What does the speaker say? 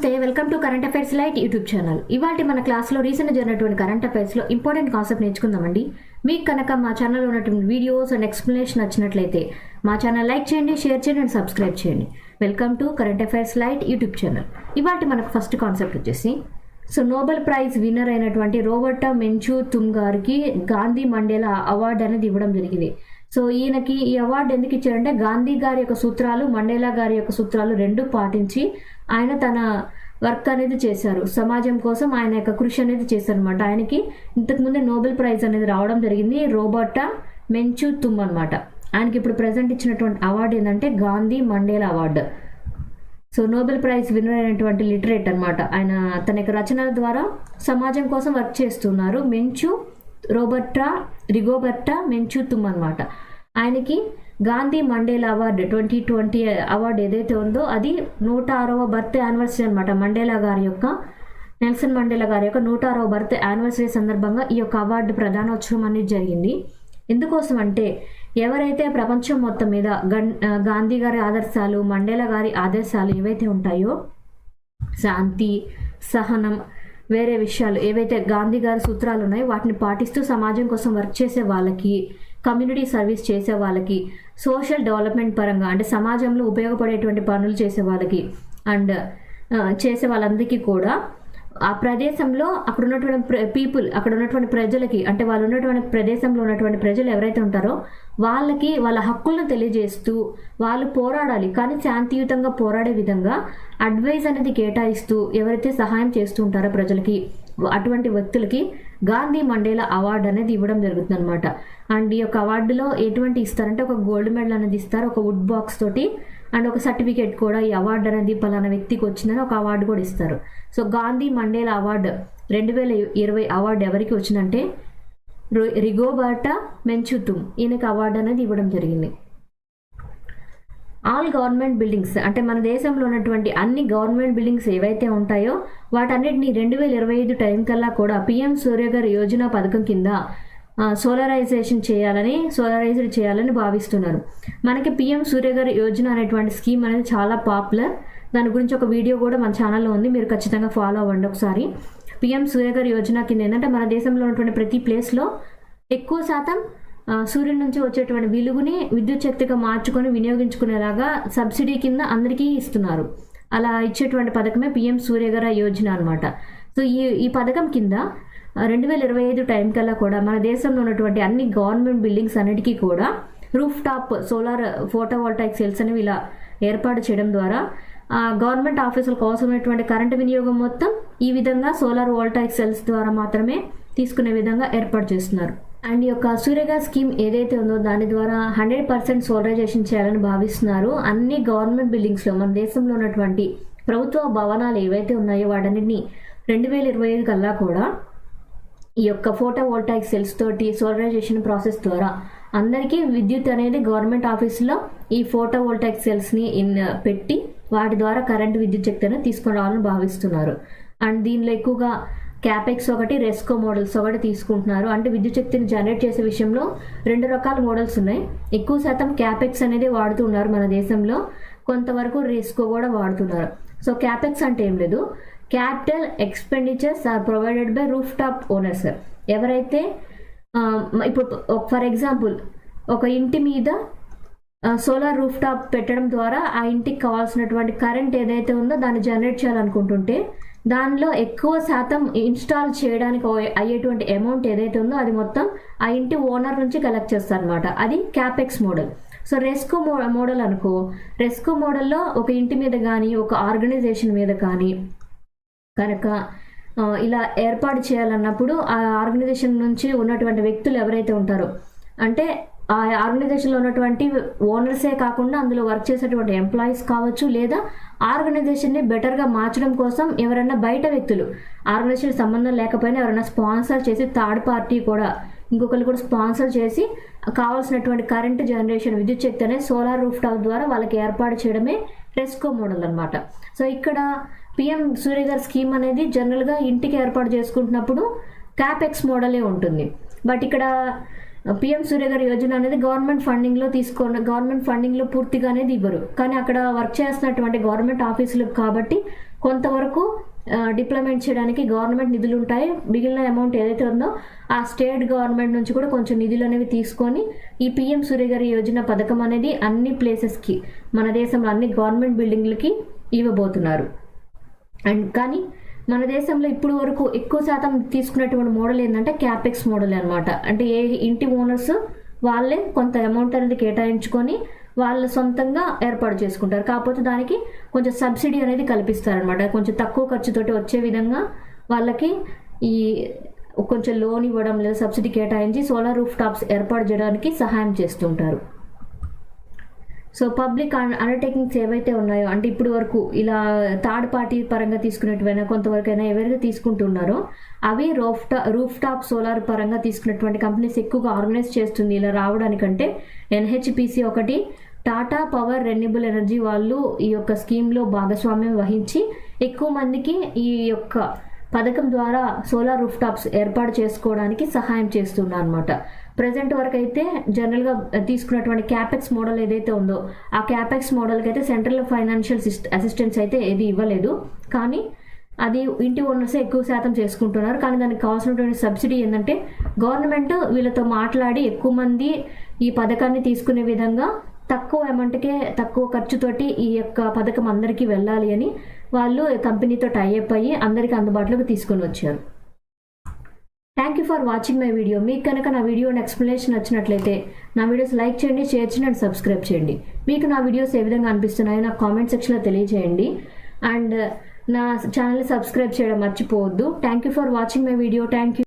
నమస్తే, welcome to current affairs light YouTube channel. ఇవాళ మన క్లాస్లో రీసెంట్గా జరిగినటువంటి కరెంట్ అఫైర్స్లో ఇంపార్టెంట్ కాన్సెప్ట్ నేర్చుకుందామండి. మీకు కనుక మా ఛానల్లో ఉన్నటువంటి వీడియోస్ అండ్ ఎక్స్ప్లెనేషన్ నచ్చినట్లయితే మా ఛానల్ లైక్ చేయండి, షేర్ చేయండి అండ్ సబ్స్క్రైబ్ చేయండి. Welcome to current affairs light YouTube channel. ఇవాళ మనకు ఫస్ట్ కాన్సెప్ట్ వచ్చేసి నోబెల్ ప్రైజ్ విన్నర్ అయినటువంటి రోబర్టా మెంచూతుమ్ గారికి గాంధీ మండేలా అవార్డు అనేది ఇవ్వడం జరిగింది. ఈయనకి ఈ అవార్డు ఎందుకు ఇచ్చారంటే గాంధీ గారి యొక్క సూత్రాలు, మండేలా గారి యొక్క సూత్రాలు రెండు పాటించి ఆయన తన వర్క్ అనేది చేశారు. సమాజం కోసం ఆయన యొక్క కృషి అనేది చేశారు అనమాట. ఆయనకి ఇంతకుముందే నోబెల్ ప్రైజ్ అనేది రావడం జరిగింది, రోబర్టా మెంచూతుమ్ అనమాట. ఆయనకి ఇప్పుడు ప్రజెంట్ ఇచ్చినటువంటి అవార్డు ఏంటంటే Gandhi Mandela award. Nobel prize winner అయినటువంటి లిటరేట్ అనమాట. ఆయన తన యొక్క రచనల ద్వారా సమాజం కోసం వర్క్ చేస్తున్నారు. రిగోబర్టా మెంచూతుమ్ అనమాట. ఆయనకి గాంధీ మండేలా అవార్డు 2020 అవార్డు ఏదైతే ఉందో అది 106వ బర్త్ యానివర్సరీ అనమాట. నెల్సన్ మండేలా గారి యొక్క 106వ బర్త్ యానివర్సరీ సందర్భంగా ఈ యొక్క అవార్డు ప్రదానోత్సవం అనేది జరిగింది. ఎందుకోసం అంటే ఎవరైతే ప్రపంచం మొత్తం మీద గాంధీ గారి ఆదర్శాలు, మండేలా గారి ఆదర్శాలు ఏవైతే ఉంటాయో, శాంతి, సహనం, వేరే విషయాలు ఏవైతే గాంధీ గారి సూత్రాలు ఉన్నాయో వాటిని పాటిస్తూ సమాజం కోసం వర్క్ చేసే వాళ్ళకి, కమ్యూనిటీ సర్వీస్ చేసే వాళ్ళకి, సోషల్ డెవలప్మెంట్ పరంగా అంటే సమాజంలో ఉపయోగపడేటువంటి పనులు చేసే వాళ్ళకి అండ్ చేసే వాళ్ళందరికీ కూడా ఆ ప్రదేశంలో అక్కడ ఉన్నటువంటి అక్కడ ఉన్నటువంటి ప్రజలకి, అంటే వాళ్ళు ఉన్నటువంటి ప్రదేశంలో ఉన్నటువంటి ప్రజలు ఎవరైతే ఉంటారో వాళ్ళకి వాళ్ళ హక్కులను తెలియజేస్తూ వాళ్ళు పోరాడాలి కానీ శాంతియుతంగా పోరాడే విధంగా అడ్వైజ్ అనేది కేటాయిస్తూ ఎవరైతే సహాయం చేస్తూ ఉంటారో ప్రజలకి, అటువంటి వ్యక్తులకి గాంధీ మండేలా అవార్డు అనేది ఇవ్వడం జరుగుతుంది అనమాట. అండ్ ఈ యొక్క అవార్డులో ఎటువంటి ఇస్తారంటే ఒక గోల్డ్ మెడల్ అనేది ఇస్తారు, ఒక వుడ్ బాక్స్ తోటి, అండ్ ఒక సర్టిఫికేట్ కూడా ఈ అవార్డు అనేది పలానా వ్యక్తికి వచ్చిందని ఒక అవార్డు కూడా ఇస్తారు. గాంధీ మండేలా అవార్డు 2020 అవార్డు ఎవరికి వచ్చిందంటే రిగోబర్టా మెంచూతుమ్, ఈయనకి అవార్డు అనేది ఇవ్వడం జరిగింది. ఆల్ గవర్నమెంట్ బిల్డింగ్స్ అంటే మన దేశంలో ఉన్నటువంటి అన్ని గవర్నమెంట్ బిల్డింగ్స్ ఏవైతే ఉంటాయో వాటన్నిటిని 2025 టైం కల్లా కూడా పిఎం సూర్యఘర్ యోజన పథకం కింద సోలరైజ్డ్ చేయాలని భావిస్తున్నారు. మనకి పిఎం సూర్యఘర్ యోజన అనేటువంటి స్కీమ్ అనేది చాలా పాపులర్. దాని గురించి ఒక వీడియో కూడా మన ఛానల్లో ఉంది, మీరు ఖచ్చితంగా ఫాలో అవ్వండి ఒకసారి. పిఎం సూర్యఘర్ యోజన కింద ఏంటంటే మన దేశంలో ఉన్నటువంటి ప్రతి ప్లేస్లో ఎక్కువ శాతం సూర్యుడి నుంచి వచ్చేటువంటి వెలుగుని విద్యుత్ శక్తిగా మార్చుకొని వినియోగించుకునేలాగా సబ్సిడీ కింద అందరికీ ఇస్తున్నారు. అలా ఇచ్చేటువంటి పథకమే పిఎం సూర్యఘర్ యోజన అనమాట. ఈ పథకం కింద 2025 టైం కల్లా కూడా మన దేశంలో ఉన్నటువంటి అన్ని గవర్నమెంట్ బిల్డింగ్స్ అన్నిటికీ కూడా roof top solar photovoltaic cells అనేవి ఇలా ఏర్పాటు చేయడం ద్వారా గవర్నమెంట్ ఆఫీసులకు అవసరమైనటువంటి కరెంటు వినియోగం మొత్తం ఈ విధంగా సోలార్ వోల్టాయిక్ సెల్స్ ద్వారా మాత్రమే తీసుకునే విధంగా ఏర్పాటు చేస్తున్నారు. అండ్ ఈ యొక్క సూర్యఘర్ స్కీమ్ ఏదైతే ఉందో దాని ద్వారా 100% సోలరైజేషన్ చేయాలని భావిస్తున్నారు. అన్ని గవర్నమెంట్ బిల్డింగ్స్లో మన దేశంలో ఉన్నటువంటి ప్రభుత్వ భవనాలు ఏవైతే ఉన్నాయో వాటన్నిటిని 2025 కల్లా కూడా ఈ యొక్క ఫోటోవోల్టాయిక్ సెల్స్ తోటి సోలరైజేషన్ ప్రాసెస్ ద్వారా అందరికీ విద్యుత్ అనేది గవర్నమెంట్ ఆఫీసులో ఈ ఫోటోవోల్టాయిక్ సెల్స్ని పెట్టి వాటి ద్వారా కరెంటు విద్యుత్ శక్తి అనేది తీసుకొని రావాలని భావిస్తున్నారు. అండ్ దీనిలో ఎక్కువగా క్యాపెక్స్ ఒకటి, రెస్కో మోడల్స్ ఒకటి తీసుకుంటున్నారు. అంటే విద్యుత్ శక్తిని జనరేట్ చేసే విషయంలో 2 రకాల మోడల్స్ ఉన్నాయి. ఎక్కువ శాతం క్యాపెక్స్ అనేది వాడుతున్నారు మన దేశంలో, కొంతవరకు రెస్కో కూడా వాడుతున్నారు. క్యాపెక్స్ అంటే ఏం లేదు, capital expenditures are provided by roof top owners. ఎవరైతే ఇప్పుడు ఫర్ ఎగ్జాంపుల్ ఒక ఇంటి మీద సోలార్ రూఫ్ టాప్ పెట్టడం ద్వారా ఆ ఇంటికి కావాల్సినటువంటి కరెంట్ ఏదైతే ఉందో దాన్ని జనరేట్ చేయాలనుకుంటుంటే దానిలో ఎక్కువ శాతం ఇన్స్టాల్ చేయడానికి అయ్యేటువంటి అమౌంట్ ఏదైతే ఉందో అది మొత్తం ఆ ఇంటి ఓనర్ నుంచి కలెక్ట్ చేస్తారనమాట. అది క్యాపెక్స్ మోడల్. రెస్కో మోడల్ అనుకో, రెస్కో మోడల్లో ఒక ఇంటి మీద కానీ ఒక ఆర్గనైజేషన్ మీద కానీ కనుక ఇలా ఏర్పాటు చేయాలన్నప్పుడు ఆ ఆర్గనైజేషన్ నుంచి ఉన్నటువంటి వ్యక్తులు ఎవరైతే ఉంటారో, అంటే ఆ ఆర్గనైజేషన్లో ఉన్నటువంటి ఓనర్సే కాకుండా అందులో వర్క్ చేసేటువంటి ఎంప్లాయీస్ కావచ్చు, లేదా ఆర్గనైజేషన్ని బెటర్గా మార్చడం కోసం ఎవరైనా బయట వ్యక్తులు ఆర్గనైజేషన్ సంబంధం లేకపోయినా ఎవరైనా స్పాన్సర్ చేసి, థర్డ్ పార్టీ కూడా ఇంకొకరు కూడా స్పాన్సర్ చేసి కావాల్సినటువంటి కరెంటు జనరేషన్ విద్యుత్ శక్తి అనేది సోలార్ రూఫ్ టాప్ ద్వారా వాళ్ళకి ఏర్పాటు చేయడమే రెస్కో మోడల్ అనమాట. ఇక్కడ పిఎం సూర్యఘర్ స్కీమ్ అనేది జనరల్గా ఇంటికి ఏర్పాటు చేసుకుంటున్నప్పుడు క్యాపెక్స్ మోడలే ఉంటుంది. బట్ ఇక్కడ పిఎం సూర్యఘర్ యోజన అనేది గవర్నమెంట్ ఫండింగ్లో పూర్తిగా అనేది ఇవ్వరు, కానీ అక్కడ వర్క్ చేస్తున్నటువంటి గవర్నమెంట్ ఆఫీసులకు కాబట్టి కొంతవరకు డిప్లాయ్మెంట్ చేయడానికి గవర్నమెంట్ నిధులు ఉంటాయి. మిగిలిన అమౌంట్ ఏదైతే ఉందో ఆ స్టేట్ గవర్నమెంట్ నుంచి కూడా కొంచెం నిధులు అనేవి తీసుకొని ఈ పిఎం సూర్యఘర్ యోజన పథకం అనేది అన్ని ప్లేసెస్కి, మన దేశంలో అన్ని గవర్నమెంట్ బిల్డింగ్లకి ఇవ్వబోతున్నారు. అండ్ కానీ మన దేశంలో ఇప్పుడు వరకు ఎక్కువ శాతం తీసుకున్నటువంటి మోడల్ ఏంటంటే క్యాపెక్స్ మోడల్ అనమాట. అంటే ఏ ఇంటి ఓనర్స్ వాళ్ళే కొంత అమౌంట్ అనేది కేటాయించుకొని వాళ్ళు సొంతంగా ఏర్పాటు చేసుకుంటారు. కాకపోతే దానికి కొంచెం సబ్సిడీ అనేది కల్పిస్తారనమాట. కొంచెం తక్కువ ఖర్చుతోటి వచ్చే విధంగా వాళ్ళకి ఈ కొంచెం లోన్ ఇవ్వడం లేదా సబ్సిడీ కేటాయించి సోలార్ రూఫ్ టాప్స్ ఏర్పాటు చేయడానికి సహాయం చేస్తుంటారు. సో పబ్లిక్ అండర్టేకింగ్స్ ఏవైతే ఉన్నాయో, అంటే ఇప్పుడు వరకు ఇలా థర్డ్ పార్టీ పరంగా తీసుకున్నట్టువైనా కొంతవరకు అయినా ఎవరైతే తీసుకుంటున్నారో అవి రూఫ్ టాప్ సోలార్ పరంగా తీసుకున్నటువంటి కంపెనీస్ ఎక్కువగా ఆర్గనైజ్ చేస్తుంది. ఇలా రావడానికంటే NHPC ఒకటి, టాటా పవర్ రెన్యూబుల్ ఎనర్జీ వాళ్ళు ఈ యొక్క స్కీమ్లో భాగస్వామ్యం వహించి ఎక్కువ మందికి ఈ యొక్క పథకం ద్వారా సోలార్ రూఫ్ టాప్స్ ఏర్పాటు చేసుకోవడానికి సహాయం చేస్తున్నారు అనమాట. ప్రజెంట్ వరకు అయితే జనరల్గా తీసుకున్నటువంటి క్యాపెక్స్ మోడల్ ఏదైతే ఉందో ఆ క్యాపెక్స్ మోడల్కి అయితే సెంట్రల్ ఫైనాన్షియల్ అసిస్టెన్స్ అయితే ఏది ఇవ్వలేదు. కానీ అది ఇంటి ఓనర్సే ఎక్కువ శాతం చేసుకుంటున్నారు. కానీ దానికి కావాల్సినటువంటి సబ్సిడీ ఏంటంటే గవర్నమెంట్ వీళ్ళతో మాట్లాడి ఎక్కువ మంది ఈ పథకాన్ని తీసుకునే విధంగా తక్కువ అమౌంట్కే తక్కువ ఖర్చుతోటి ఈ యొక్క పథకం అందరికీ వెళ్ళాలి అని వాళ్ళు కంపెనీతో టైఅప్ అయ్యి అందరికీ అందుబాటులోకి తీసుకొని వచ్చారు. Thank you for watching my video. మీకు కనుక నా వీడియో ఎక్స్ప్లెనేషన్ నచ్చినట్లయితే నా వీడియోస్ లైక్ చేయండి, షేర్ చేయండి అండ్ సబ్స్క్రైబ్ చేయండి. మీకు నా వీడియోస్ ఏ విధంగా అనిపిస్తున్నాయో నాకు కామెంట్ సెక్షన్లో తెలియజేయండి. అండ్ నా ఛానల్ని సబ్స్క్రైబ్ చేయడం మర్చిపోవద్దు. Thank you for watching my video. Thank you.